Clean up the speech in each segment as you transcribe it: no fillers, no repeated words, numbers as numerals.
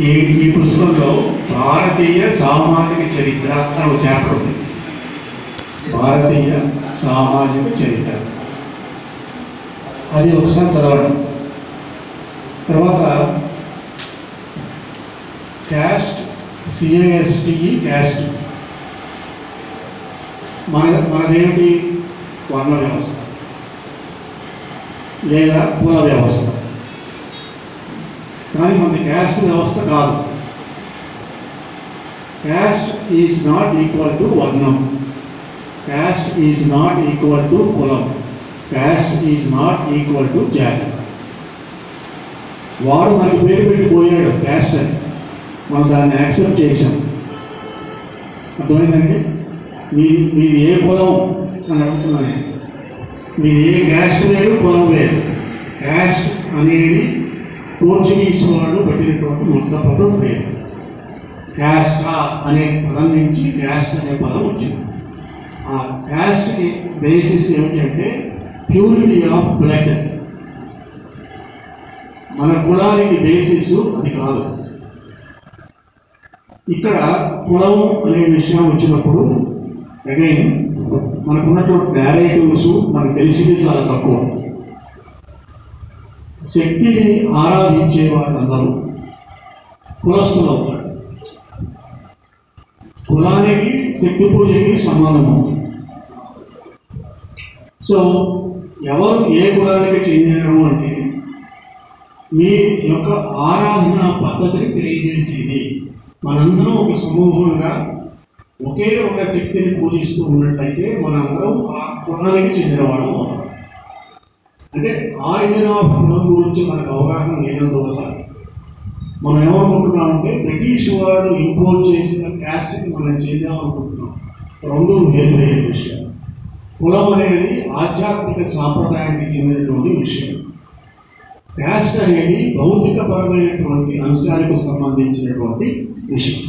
ఈ ఈ పుస్తకంలో భారతీయ సామాజిక చరిత్ర అని ఒక చాప్టర్ ఉంది. భారతీయ సామాజిక చరిత్ర అది ఒకసారి చదవడం. తర్వాత క్యాస్ట్, CASTE క్యాస్ట్ మనదేమిటి? వర్ణ వ్యవస్థ లేదా కుల వ్యవస్థ. కానీ మనది క్యాస్ట్ వ్యవస్థ కాదు. Caste is not equal to వర్ణం, caste is not equal to కులం, caste is not equal to జాతి. వాడు మనకి పేరు పెట్టిపోయాడు క్యాస్ట్ అని, మనం దాన్ని యాక్సెప్ట్ చేశాం. అర్థమైందండి? మీది ఏ కులం అని అడుగుతున్నాను. మీది ఏ క్యాస్ట్ వేరు, కులం వేరు. క్యాస్ట్ అనేది పోర్చుగీస్ వాళ్ళు పెట్టినటువంటి మొట్టమొదటి పేరు. క్యాస్టా అనే పదం నుంచి క్యాస్ట్ అనే పదం వచ్చింది. ఆ క్యాస్ట్కి బేసిస్ ఏమిటంటే ప్యూరిటీ ఆఫ్ బ్లడ్. మన కులానికి బేసిస్ అది కాదు. ఇక్కడ కులం అనే విషయం వచ్చినప్పుడు అగైన్ మనకున్నటువంటి నేరేటివ్స్ మనకు తెలిసింది చాలా తక్కువ. శక్తిని ఆరాధించే వాళ్ళందరూ కులస్తులు అవుతారు. కులానికి శక్తి పూజకి సంబంధము. సో ఎవరు ఏ కులానికి చెందినరు అంటే మీ యొక్క ఆరాధన పద్ధతిని తెలియజేసేది. మనందరం ఒక సమూహంగా ఒకే ఒక శక్తిని పూజిస్తూ ఉన్నట్లయితే మనందరం ఆ కులానికి చెందినవాడు అవుతాం. అంటే ఆరిజిన్ ఆఫ్ కులం గురించి మనకు అవగాహన లేనందువల్ల మనం ఏమనుకుంటున్నామంటే బ్రిటిష్ వాడు ఇంపోజ్ చేసిన క్యాస్ట్కి మనం చేద్దామనుకుంటున్నాం. రెండు వేరు వేరు విషయాలు. కులం అనేది ఆధ్యాత్మిక సాంప్రదాయానికి చెందినటువంటి విషయం. క్యాస్ట్ అనేది భౌతికపరమైనటువంటి అంశాలకు సంబంధించినటువంటి విషయం.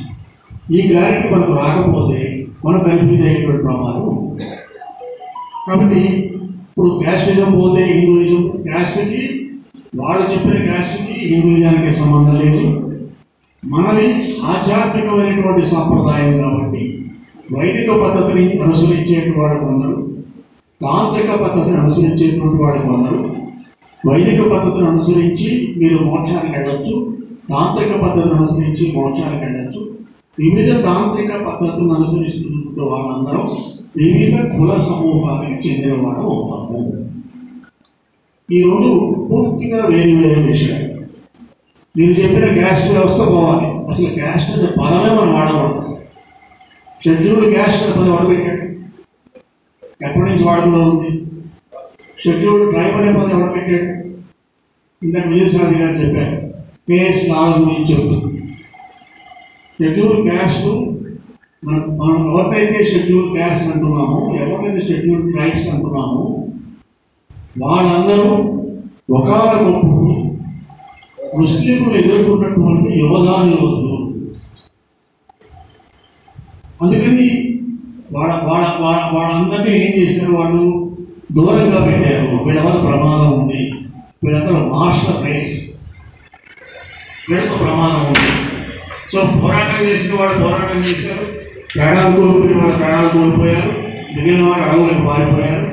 ఈ క్లారిటీ మనకు రాకపోతే మనం కన్ఫ్యూజ్ అయ్యేటువంటి ప్రమాదం ఉంది. కాబట్టి ఇప్పుడు క్యాస్టిజం పోతే హిందూయిజం, క్యాస్ట్కి వాళ్ళు చెప్పిన క్యాస్ట్కి హిందూయిజానికి సంబంధం లేదు. మనది ఆధ్యాత్మికమైనటువంటి సాంప్రదాయం కాబట్టి వైదిక పద్ధతిని అనుసరించేటువంటి వాడు కొందరు, తాంత్రిక పద్ధతిని అనుసరించేటువంటి వాడు కొందరు. వైదిక పద్ధతిని అనుసరించి మీరు మోక్షానికి వెళ్ళచ్చు, తాంత్రిక పద్ధతిని అనుసరించి మోక్షానికి వెళ్ళచ్చు. వివిధ తాంత్రిక పద్ధతులను అనుసరిస్తున్న వాళ్ళందరం వివిధ కుల సమూహానికి చెందిన వాడు అవుతాము. ఈ రెండు పూర్తిగా వేరు వేరే విషయాలు. మీరు చెప్పిన క్యాస్ట్ వ్యవస్థ పోవాలి. అసలు క్యాస్ట్ అనే పదమే మనం వాడకూడదు. షెడ్యూల్డ్ క్యాస్ట్ అనే పదం వాడబెట్టాడు. ఎప్పటి నుంచి వాడుకలో ఉంది? షెడ్యూల్డ్ ట్రైబ్ అనే పదం వాడబెట్టాడు. ఇందాక విజయసాయి గారు చెప్పారు కేఎస్ లాల్ గురించి చెబుతుంది. షెడ్యూల్ క్యాస్ట్ మనం ఎవరికైతే షెడ్యూల్ క్యాస్ట్ అంటున్నామో, ఎవరికైతే షెడ్యూల్ ట్రైబ్స్ అంటున్నామో వాళ్ళందరూ ఒకప్పుడు ముస్లింలు ఎదుర్కొన్నటువంటి యోధులు. అందుకని వాళ్ళందరినీ ఏం చేశారు? వాళ్ళు దూరంగా పెట్టారు. వీళ్ళ వల్ల ప్రమాదం ఉంది, వీళ్ళందరూ మార్షల్ రేస్, వీళ్ళతో ప్రమాదం ఉంది. సో పోరాటం చేసిన వాళ్ళు పోరాటం చేశారు, ప్రాణాలు కోల్పోయిన వాళ్ళు ప్రాణాలు కోల్పోయారు, మిగిలిన వాళ్ళు అడవులకు పారిపోయారు,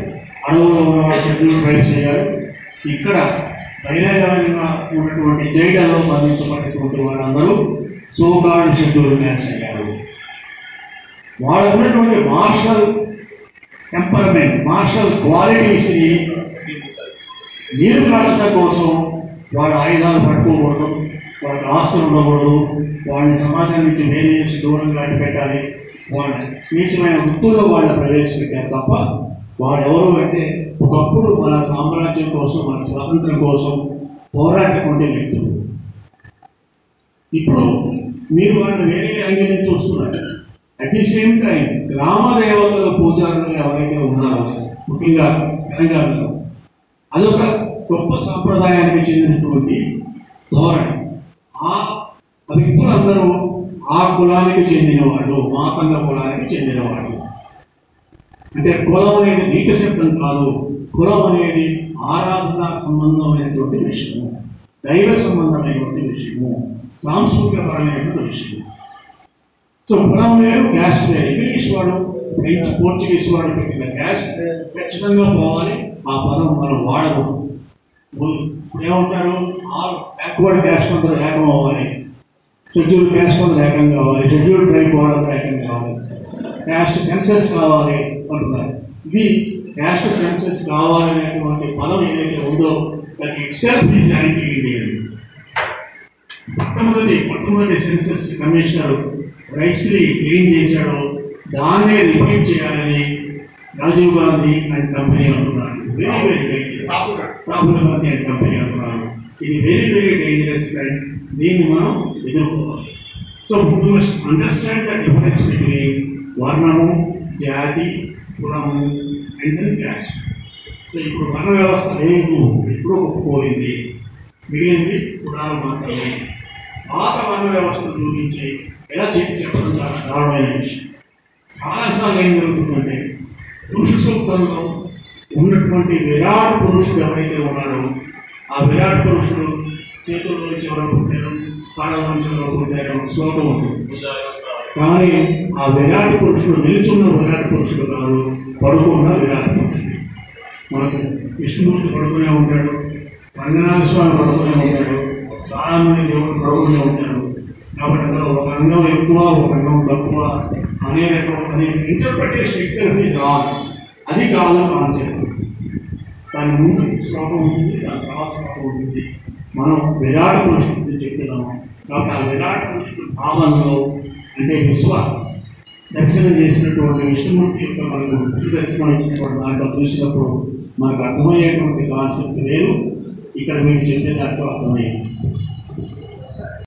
అడవులో ఉన్న వాళ్ళు షెడ్యూల్ ట్రైబ్స్ అయ్యారు. ఇక్కడ బహిరంగంగా ఉన్నటువంటి జైళ్ళలో బంధించబడినటువంటి వాళ్ళందరూ సోకాల్డ్ షెడ్యూల్ క్యాస్ట్ అయ్యారు. వాళ్ళకు ఉన్నటువంటి మార్షల్ టెంపర్మెంట్, మార్షల్ క్వాలిటీస్ని నీరు కాల్చడం కోసం వాళ్ళ ఆయుధాలు పట్టుకోకూడదు, వాళ్ళకి ఆస్తులు ఉండకూడదు, వాళ్ళని సమాజం నుంచి వేరే చేసి దూరంగా పెట్టాలి, వాళ్ళ నీచమైన వృత్తుల్లో వాళ్ళని ప్రవేశపెట్టారు తప్ప వారెవరు అంటే ఒకప్పుడు మన సామ్రాజ్యం కోసం, మన స్వాతంత్రం కోసం పోరాటటువంటి వ్యక్తులు. ఇప్పుడు మీరు వాళ్ళని వేరే యాంగిల్ నుంచి చూస్తున్నారు. అట్ ది సేమ్ టైం గ్రామ దేవతల పూజారులు ఎవరైతే ఉన్నారో ముఖ్యంగా తెలంగాణలో అదొక గొప్ప సాంప్రదాయానికి చెందినటువంటి ధోరణి. ఆ వ్యక్తులందరూ ఆ కులానికి చెందినవాడు, మాతంగ కులానికి చెందినవాడు. అంటే కులం అనేది నీక శబ్దం కాదు. కులం అనేది ఆరాధన సంబంధమైనటువంటి విషయము, దైవ సంబంధమైనటువంటి విషయము. సాంస్కృతిక పరమైనటువంటి విషయం. సో కులం వేరు, క్యాస్ట్ వేరు. ఇంగ్లీష్ వాడు, ఫ్రెంచ్, పోర్చుగీస్ వాడు పెట్టిన క్యాస్ట్ ఖచ్చితంగా పోవాలి. ఆ పదం మనం వాడకూడదు. ఇప్పుడు ఏమంటారు, ఆల్ బ్యాక్వర్డ్ క్యాస్ట్ అందరూ ఏకం అవ్వాలి, షెడ్యూల్ క్యాస్ట్ అందరూ ఏకం కావాలి, షెడ్యూల్ ట్రైబ్ వాళ్ళందరూ ఏకం కావాలి, క్యాస్ట్ సెన్సెస్ కావాలి అంటున్నారు. ఇది క్యాస్ట్ సెన్సెస్ కావాలనేటువంటి పదం ఏదైతే ఉందో that itself is anti Indian. మొట్టమొదటి సెన్సెస్ కమిషనర్ రైస్లీ ఏం చేశాడో దాన్నే రిపీట్ చేయాలని రాజీవ్ గాంధీ అండ్ కంపెనీ అంటున్నారు. Very very dangerous. Rahul Gandhi and company అంటున్నారు. ఇది వెరీ వెరీ డేంజరస్ ఫ్రెండ్. దీన్ని మనం ఎదుర్కోవాలి. So we must understand the difference between వర్ణము, జాతి, కులము అండ్ దెన్ క్యాస్ట్. సో ఇప్పుడు వర్ణ వ్యవస్థ లేదు, ఎప్పుడో ఒప్పుకోయింది, మిగిలింది కులాలు మాత్రమే. పాత వర్ణ వ్యవస్థను చూపించి ఎలా చెప్పడం చాలా దారుణమైన విషయం. చాలాసార్లు ఏం జరుగుతుందంటే పురుష సూక్తంలో ఉన్నటువంటి విరాట్ పురుషుడు ఎవరైతే ఉన్నాడో ఆ విరాట్ పురుషుడు చేతుల్లో నుంచి ఎవరో పుట్టారు, కాళ్ళ నుంచి ఎవరో పుట్టారు శ్లోకం ఉంటుంది. కానీ ఆ విరాట్ పురుషుడు నిలుచున్న విరాట్ పురుషుడు కాదు, పడుకున్న విరాట్ పురుషుడు. మనకు విష్ణుమూర్తి పడుకునే ఉంటాడు, రంగనాథ స్వామి పడుకునే ఉంటాడు, చాలామంది దేవుడు పడుకునే ఉంటారు. కాబట్టి అందులో ఒక అంగం ఎక్కువ, ఒక అంగం తక్కువ అనే ఇంటర్ప్రిటేషన్ ఇట్సెల్ఫ్ ఈజ్ రాంగ్. అది కాదు కాన్సెప్ట్. దాని ముందు శ్లోకం ఉంటుంది, దాని తర్వాత శ్లోకం ఉంటుంది. మనం విరాట్ పురుషుడు చెప్తున్నాం కాబట్టి ఆ విరాట్ పురుషుడు భావంలో అంటే దర్శనం చేసినటువంటి విష్ణుమూర్తి యొక్క మనకు దర్శనం ఇచ్చినటువంటి దాంట్లో చూసినప్పుడు మనకు అర్థమయ్యేటువంటి కాన్సెప్ట్ వేరు, ఇక్కడ మీరు చెప్పే దాంట్లో అర్థమయ్యేది.